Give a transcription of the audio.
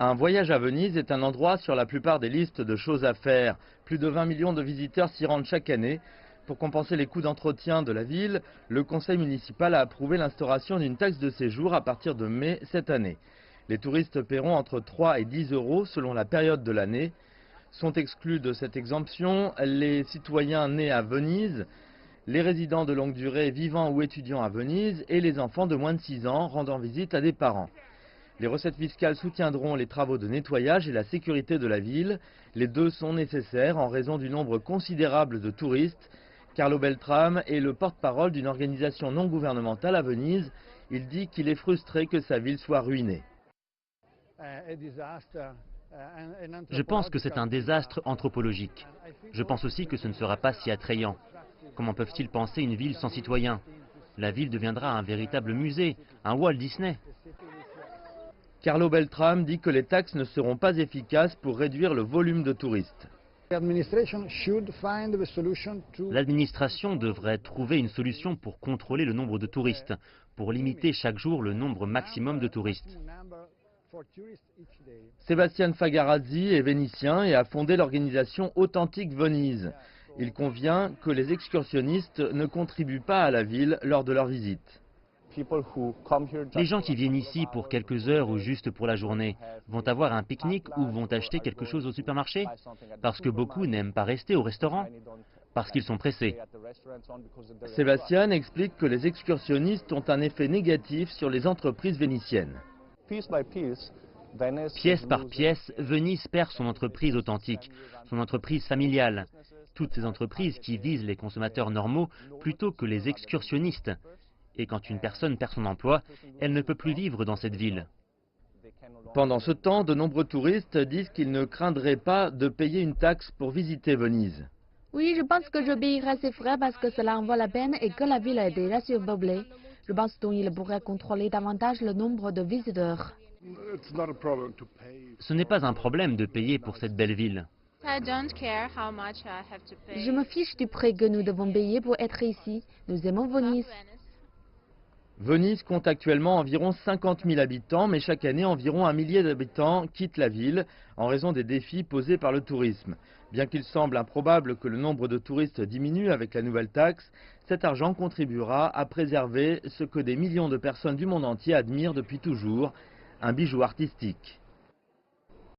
Un voyage à Venise est un endroit sur la plupart des listes de choses à faire. Plus de 20 millions de visiteurs s'y rendent chaque année. Pour compenser les coûts d'entretien de la ville, le conseil municipal a approuvé l'instauration d'une taxe de séjour à partir de mai cette année. Les touristes paieront entre 3 et 10 euros selon la période de l'année. Sont exclus de cette exemption les citoyens nés à Venise, les résidents de longue durée vivant ou étudiant à Venise et les enfants de moins de 6 ans rendant visite à des parents. Les recettes fiscales soutiendront les travaux de nettoyage et la sécurité de la ville. Les deux sont nécessaires en raison du nombre considérable de touristes. Carlo Beltrame est le porte-parole d'une organisation non gouvernementale à Venise. Il dit qu'il est frustré que sa ville soit ruinée. Je pense que c'est un désastre anthropologique. Je pense aussi que ce ne sera pas si attrayant. Comment peuvent-ils penser une ville sans citoyens? La ville deviendra un véritable musée, un Walt Disney. Carlo Beltrame dit que les taxes ne seront pas efficaces pour réduire le volume de touristes. L'administration devrait trouver une solution pour contrôler le nombre de touristes, pour limiter chaque jour le nombre maximum de touristes. Sébastien Fagarazzi est vénitien et a fondé l'organisation Authentique Venise. Il convient que les excursionnistes ne contribuent pas à la ville lors de leur visite. Les gens qui viennent ici pour quelques heures ou juste pour la journée vont avoir un pique-nique ou vont acheter quelque chose au supermarché? Parce que beaucoup n'aiment pas rester au restaurant, parce qu'ils sont pressés. Sébastien explique que les excursionnistes ont un effet négatif sur les entreprises vénitiennes. Pièce par pièce, Venise perd son entreprise authentique, son entreprise familiale. Toutes ces entreprises qui visent les consommateurs normaux plutôt que les excursionnistes. Et quand une personne perd son emploi, elle ne peut plus vivre dans cette ville. Pendant ce temps, de nombreux touristes disent qu'ils ne craindraient pas de payer une taxe pour visiter Venise. Oui, je pense que je payerai ces frais parce que cela en vaut la peine et que la ville est déjà surpeuplée. Je pense qu'il pourrait contrôler davantage le nombre de visiteurs. Ce n'est pas un problème de payer pour cette belle ville. Je me fiche du prix que nous devons payer pour être ici. Nous aimons Venise. Venise compte actuellement environ 50 000 habitants, mais chaque année environ 1 millier d'habitants quittent la ville en raison des défis posés par le tourisme. Bien qu'il semble improbable que le nombre de touristes diminue avec la nouvelle taxe, cet argent contribuera à préserver ce que des millions de personnes du monde entier admirent depuis toujours, un bijou artistique.